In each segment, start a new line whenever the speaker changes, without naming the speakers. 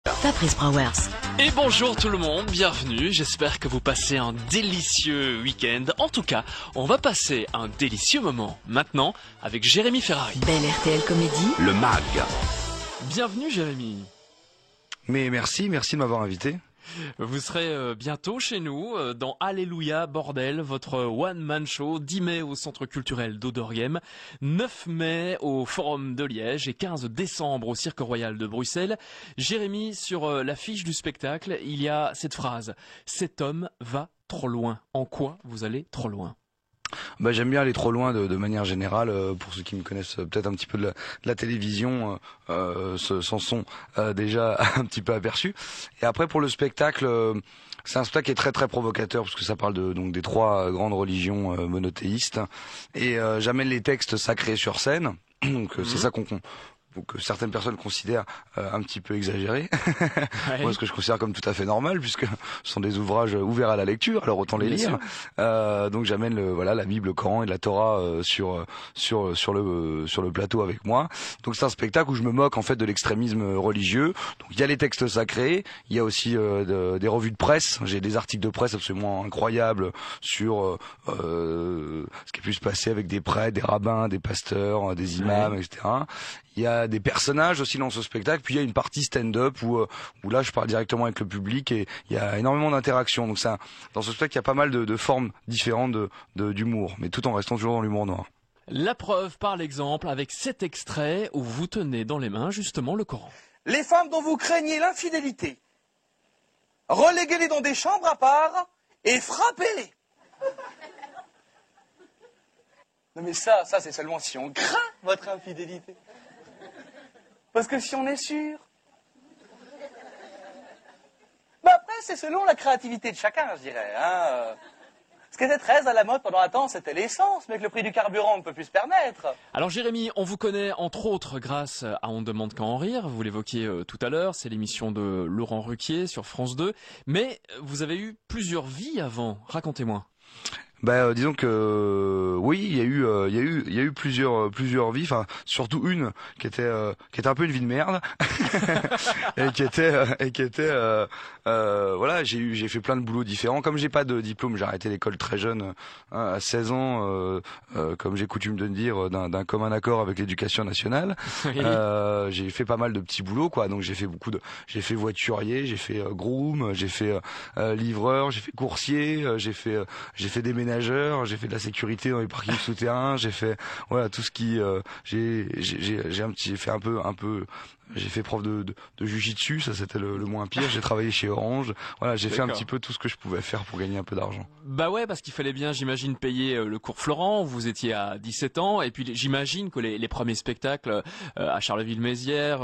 Fabrice Browers.
Et bonjour tout le monde, bienvenue, j'espère que vous passez un délicieux week-end. En tout cas, on va passer un délicieux moment maintenant avec Jérémy Ferrari.
Belle RTL Comédie.
Le MAG.
Bienvenue Jérémy.
Mais merci de m'avoir invité.
Vous serez bientôt chez nous dans Alléluia Bordel, votre one-man show, 10 mai au Centre culturel d'Odorghem, 9 mai au Forum de Liège et 15 décembre au Cirque Royal de Bruxelles. Jérémy, sur l'affiche du spectacle, il y a cette phrase « Cet homme va trop loin ». En quoi vous allez trop loin ?
J'aime bien aller trop loin de manière générale. Pour ceux qui me connaissent peut-être un petit peu de la télévision, s'en sont déjà un petit peu aperçus. Et après pour le spectacle, c'est un spectacle qui est très très provocateur parce que ça parle donc des trois grandes religions monothéistes. Et j'amène les textes sacrés sur scène. Donc c'est ça que certaines personnes considèrent un petit peu exagéré. Ouais. Moi, ce que je considère comme tout à fait normal, puisque ce sont des ouvrages ouverts à la lecture, alors autant les lire. Donc j'amène la Bible, le Coran et la Torah sur le plateau avec moi. Donc c'est un spectacle où je me moque en fait de l'extrémisme religieux. Donc il y a les textes sacrés, il y a aussi des revues de presse. J'ai des articles de presse absolument incroyables sur ce qui a pu se passer avec des prêtres, des rabbins, des pasteurs, des imams, etc. Il y a des personnages aussi dans ce spectacle, puis il y a une partie stand-up où là je parle directement avec le public et il y a énormément d'interactions. Donc dans ce spectacle il y a pas mal de formes différentes d'humour, mais tout en restant toujours dans l'humour noir.
La preuve par l'exemple avec cet extrait où vous tenez dans les mains justement le Coran.
Les femmes dont vous craignez l'infidélité, reléguez-les dans des chambres à part et frappez-les. Non mais ça c'est seulement si on craint votre infidélité. Parce que si on est sûr... après, c'est selon la créativité de chacun, je dirais. Ce qui était très à la mode pendant un temps, c'était l'essence, mais que le prix du carburant ne peut plus se permettre.
Alors Jérémy, on vous connaît entre autres grâce à On demande qu'à en rire, vous l'évoquiez tout à l'heure, c'est l'émission de Laurent Ruquier sur France 2, mais vous avez eu plusieurs vies avant, racontez-moi.
Disons que oui, il y a eu plusieurs vies, enfin surtout une qui était un peu une vie de merde et qui était j'ai fait plein de boulots différents. Comme j'ai pas de diplôme, j'ai arrêté l'école très jeune, à 16 ans, comme j'ai coutume de dire, d'un commun accord avec l'éducation nationale. Oui. J'ai fait pas mal de petits boulots quoi. Donc j'ai fait voiturier, j'ai fait groom, j'ai fait livreur, j'ai fait coursier, j'ai fait déménageur. J'ai fait de la sécurité dans les parkings souterrains, j'ai fait tout ce qui j'ai fait prof de jujitsu, ça c'était le moins pire, j'ai travaillé chez Orange. J'ai fait un petit peu tout ce que je pouvais faire pour gagner un peu d'argent.
Ouais, parce qu'il fallait bien, j'imagine, payer le cours Florent, vous étiez à 17 ans et puis j'imagine que les premiers spectacles à Charleville-Mézières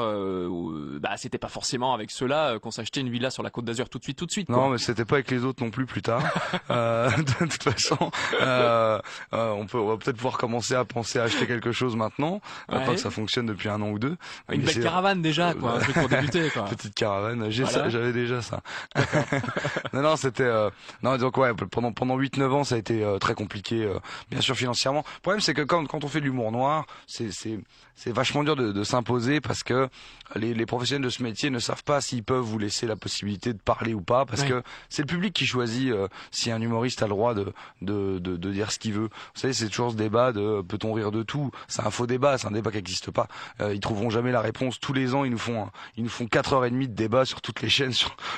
c'était pas forcément avec ceux-là qu'on s'achetait une villa sur la Côte d'Azur tout de suite quoi.
Non, mais c'était pas avec les autres non plus plus tard. De toute façon, on va peut-être pouvoir commencer à penser à acheter quelque chose maintenant que ça fonctionne depuis un an ou deux.
Une belle caravane déjà quoi, un truc pour débuter quoi.
Petite caravane, j'avais déjà ça. non, c'était donc pendant 8-9 ans ça a été très compliqué bien sûr financièrement. Le problème c'est que quand on fait de l'humour noir, c'est vachement dur de s'imposer parce que les professionnels de ce métier ne savent pas s'ils peuvent vous laisser la possibilité de parler ou pas parce que c'est le public qui choisit si un humoriste a le droit de dire ce qu'il veut. Vous savez, c'est toujours ce débat de peut-on rire de tout. C'est un faux débat, c'est un débat qui n'existe pas. Ils trouveront jamais la réponse. Tous les ans, ils nous font 4h30 de débat sur toutes les chaînes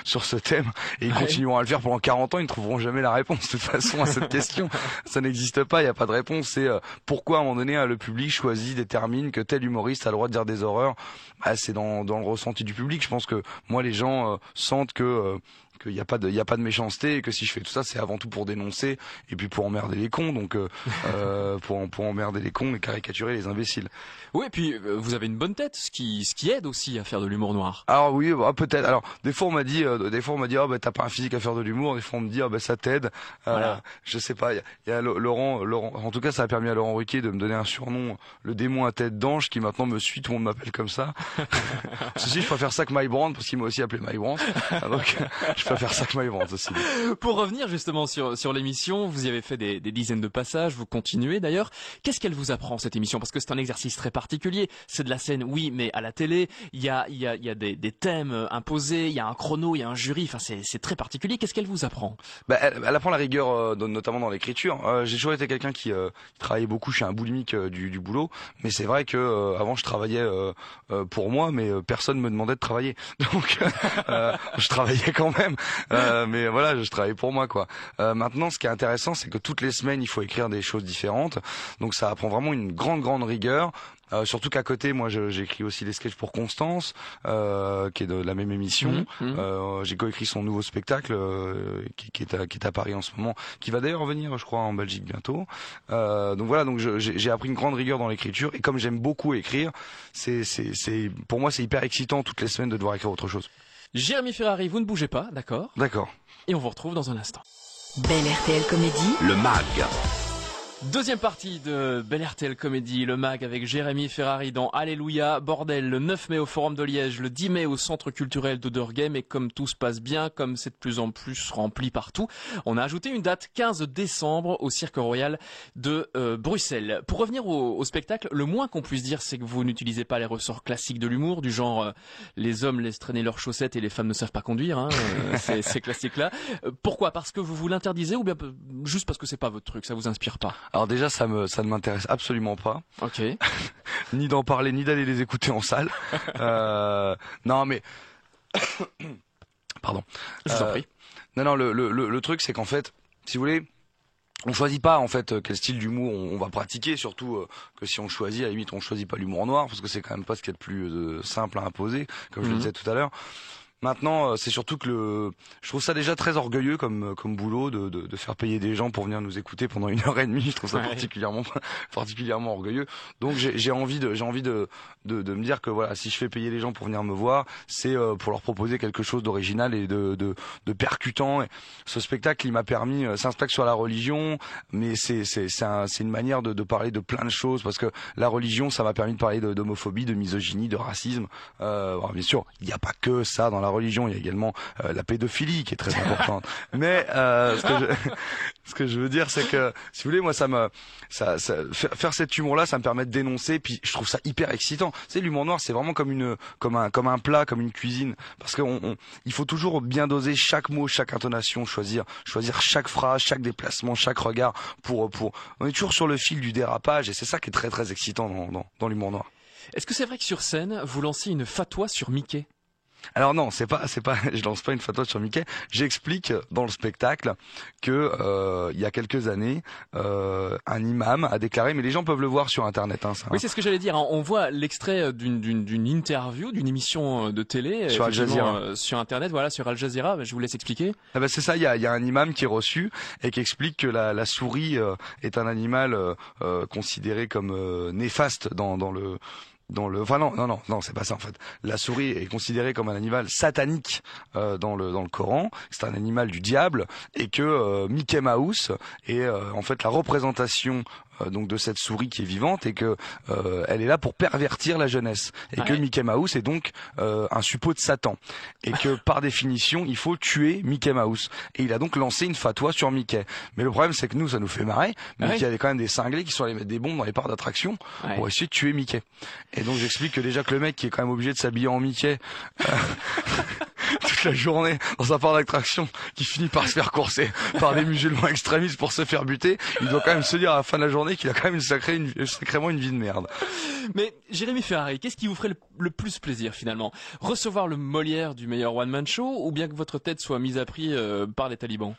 sur ce thème et ils continueront à le faire pendant 40 ans. Ils ne trouveront jamais la réponse de toute façon à cette question. Ça n'existe pas. Il n'y a pas de réponse. C'est pourquoi à un moment donné le public choisit, détermine que tel humoriste a le droit de dire des horreurs. C'est dans le ressenti du public. Je pense que moi les gens sentent qu'il n'y a pas de méchanceté et que si je fais tout ça c'est avant tout pour dénoncer et puis pour emmerder les cons donc pour emmerder les cons et caricaturer les imbéciles.
Oui, et puis vous avez une bonne tête, ce qui aide aussi à faire de l'humour noir.
Alors oui, peut-être. Alors des fois on m'a dit t'as pas un physique à faire de l'humour. Des fois on me dit ça t'aide. Je sais pas. Il y a Laurent. En tout cas ça a permis à Laurent Ruquier de me donner un surnom, le démon à tête d'ange, qui maintenant me suit. Tout le monde m'appelle comme ça. Ceci, je préfère ça que Mike Brandt parce qu'il m'a aussi appelé Mike Brandt. Donc je préfère ça que My Vente aussi.
Pour revenir justement sur l'émission, vous y avez fait des dizaines de passages, vous continuez d'ailleurs. Qu'est-ce qu'elle vous apprend cette émission? Parce que c'est un exercice très particulier. C'est de la scène, oui, mais à la télé, il y a des thèmes imposés, il y a un chrono, il y a un jury. Enfin, c'est très particulier. Qu'est-ce qu'elle vous apprend?
Elle apprend la rigueur, notamment dans l'écriture. J'ai toujours été quelqu'un qui travaillait beaucoup. Je suis un boulimique du boulot, mais c'est vrai que avant je travaillais pour moi, mais personne me demandait de travailler. Donc je travaillais quand même, mais voilà, je travaillais pour moi, quoi. Maintenant, ce qui est intéressant, c'est que toutes les semaines, il faut écrire des choses différentes. Donc ça apprend vraiment une grande rigueur. Surtout qu'à côté, moi, j'écris aussi des sketchs pour Constance, qui est de la même émission. J'ai coécrit son nouveau spectacle, qui est à Paris en ce moment, qui va d'ailleurs venir, je crois, en Belgique bientôt. Donc voilà, donc j'ai appris une grande rigueur dans l'écriture, et comme j'aime beaucoup écrire, pour moi, c'est hyper excitant toutes les semaines de devoir écrire autre chose.
Jérémy Ferrari, vous ne bougez pas, d'accord?
D'accord.
Et on vous retrouve dans un instant.
Belle RTL Comédie.
Le MAG.
Deuxième partie de Belle RTL Comédie, le MAG avec Jérémy Ferrari dans Alléluia Bordel, le 9 mai au Forum de Liège, le 10 mai au Centre culturel d'Oderghem, et comme tout se passe bien, comme c'est de plus en plus rempli partout, on a ajouté une date 15 décembre au Cirque Royal de Bruxelles. Pour revenir au spectacle, le moins qu'on puisse dire, c'est que vous n'utilisez pas les ressorts classiques de l'humour, du genre les hommes laissent traîner leurs chaussettes et les femmes ne savent pas conduire, hein, ces classiques-là. Pourquoi? Parce que vous vous l'interdisez, ou bien juste parce que c'est pas votre truc, ça vous inspire pas?
Alors déjà, ça ne m'intéresse absolument pas.
Ok.
Ni d'en parler, ni d'aller les écouter en salle. Non, mais pardon.
Je vous en prie.
Non, le truc, c'est qu'en fait, si vous voulez, on choisit pas en fait quel style d'humour on va pratiquer, surtout que si on choisit, à la limite, on choisit pas l'humour noir, parce que c'est quand même pas ce qu'il y a de plus simple à imposer, comme je le disais tout à l'heure. Maintenant, c'est surtout que je trouve ça déjà très orgueilleux comme boulot de faire payer des gens pour venir nous écouter pendant 1h30. Je trouve ça particulièrement orgueilleux. Donc j'ai envie de me dire que voilà, si je fais payer les gens pour venir me voir, c'est pour leur proposer quelque chose d'original et de percutant. Et ce spectacle, il m'a permis, c'est un spectacle sur la religion, mais c'est une manière de parler de plein de choses, parce que la religion, ça m'a permis de parler d'homophobie, de misogynie, de racisme. Bon, bien sûr, il n'y a pas que ça dans la religion, il y a également la pédophilie qui est très importante. Mais ce que je veux dire, c'est que si vous voulez, moi faire cet humour-là, ça me permet de dénoncer, puis je trouve ça hyper excitant. Tu sais, l'humour noir, c'est vraiment comme un plat, comme une cuisine, parce que il faut toujours bien doser chaque mot, chaque intonation, choisir chaque phrase, chaque déplacement, chaque regard on est toujours sur le fil du dérapage, et c'est ça qui est très excitant dans l'humour noir.
Est-ce que c'est vrai que sur scène, vous lancez une fatwa sur Mickey?
Alors non, c'est pas, je lance pas une fatwa sur Mickey. J'explique dans le spectacle que il y a quelques années, un imam a déclaré, mais les gens peuvent le voir sur internet. Hein, ça,
oui, c'est ce que j'allais dire. On voit l'extrait d'une interview, d'une émission de télé
sur Al Jazeera,
sur internet, voilà, sur Al Jazeera. Je vous laisse expliquer.
Ah ben c'est ça. Il y a un imam qui est reçu et qui explique que la souris est un animal considéré comme néfaste enfin non, c'est pas ça en fait. La souris est considérée comme un animal satanique dans le Coran. C'est un animal du diable, et que Mickey Mouse est en fait la représentation donc de cette souris qui est vivante, et que elle est là pour pervertir la jeunesse, et que Mickey Mouse est donc un suppôt de Satan, et que par définition il faut tuer Mickey Mouse, et il a donc lancé une fatwa sur Mickey. Mais le problème, c'est que nous, ça nous fait marrer, mais qu'il y avait quand même des cinglés qui sont allés mettre des bombes dans les parcs d'attraction pour essayer de tuer Mickey. Et donc j'explique que déjà que le mec qui est quand même obligé de s'habiller en Mickey toute la journée dans sa parc d'attraction, qui finit par se faire courser par des musulmans extrémistes pour se faire buter, il doit quand même se dire à la fin de la journée qu'il a quand même sacrément une vie de merde.
Mais Jérémy Ferrari, qu'est-ce qui vous ferait le plus plaisir finalement? Recevoir le Molière du meilleur one-man show, ou bien que votre tête soit mise à prix par les talibans?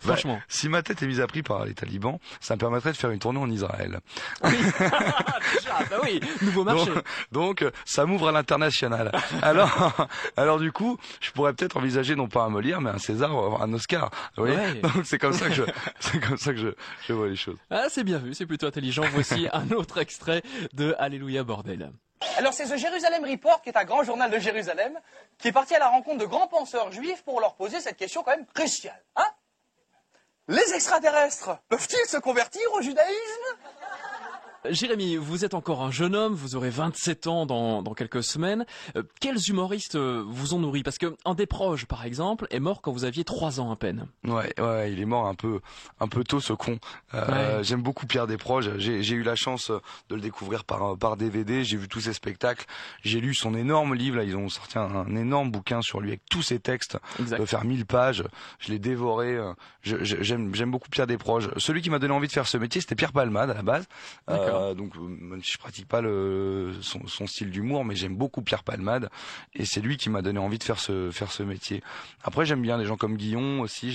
Franchement.
Si ma tête est mise à prix par les talibans, ça me permettrait de faire une tournée en Israël.
Oui. Déjà, bah oui, nouveau marché.
Donc ça m'ouvre à l'international. Alors du coup, je pourrais peut-être envisager non pas un Molière, mais un César, un Oscar. Vous voyez. Donc c'est comme ça que je vois les choses.
Ah, c'est bien vu, c'est plutôt intelligent. Voici un autre extrait de Alléluia Bordel.
Alors c'est The Jerusalem Report, qui est un grand journal de Jérusalem, qui est parti à la rencontre de grands penseurs juifs pour leur poser cette question quand même cruciale. Hein? Les extraterrestres peuvent-ils se convertir au judaïsme?
Jérémy, vous êtes encore un jeune homme, vous aurez 27 ans dans quelques semaines. Quels humoristes vous ont nourri? Parce que un des proches, par exemple, est mort quand vous aviez 3 ans à peine.
Ouais, il est mort un peu tôt, ce con.
Ouais.
J'aime beaucoup Pierre Desproges. J'ai eu la chance de le découvrir par DVD. J'ai vu tous ses spectacles. J'ai lu son énorme livre. Là, ils ont sorti un énorme bouquin sur lui avec tous ses textes.
Exact.
De faire 1000 pages. Je l'ai dévoré. J'aime beaucoup Pierre Desproges. Celui qui m'a donné envie de faire ce métier, c'était Pierre Palmade à la base. Donc même si je pratique pas son style d'humour, mais j'aime beaucoup Pierre Palmade et c'est lui qui m'a donné envie de faire ce métier. Après j'aime bien des gens comme Guillon aussi,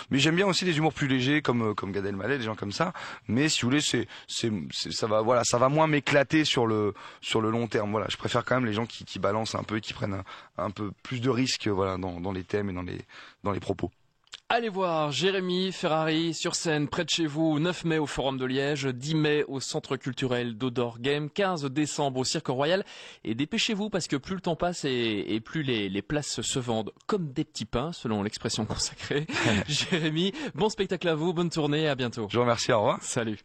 mais j'aime bien aussi des humours plus légers comme Gad Elmaleh, des gens comme ça. Mais si vous voulez, ça va moins m'éclater sur le long terme. Voilà, je préfère quand même les gens qui balancent un peu et qui prennent un peu plus de risques, voilà, dans les thèmes et dans les propos.
Allez voir Jérémy Ferrari sur scène près de chez vous, 9 mai au Forum de Liège, 10 mai au Centre culturel d'Odorghem, 15 décembre au Cirque Royal. Et dépêchez-vous parce que plus le temps passe et plus les places se vendent comme des petits pains, selon l'expression consacrée. Jérémy, bon spectacle à vous, bonne tournée, à bientôt.
Je vous remercie, au revoir.
Salut.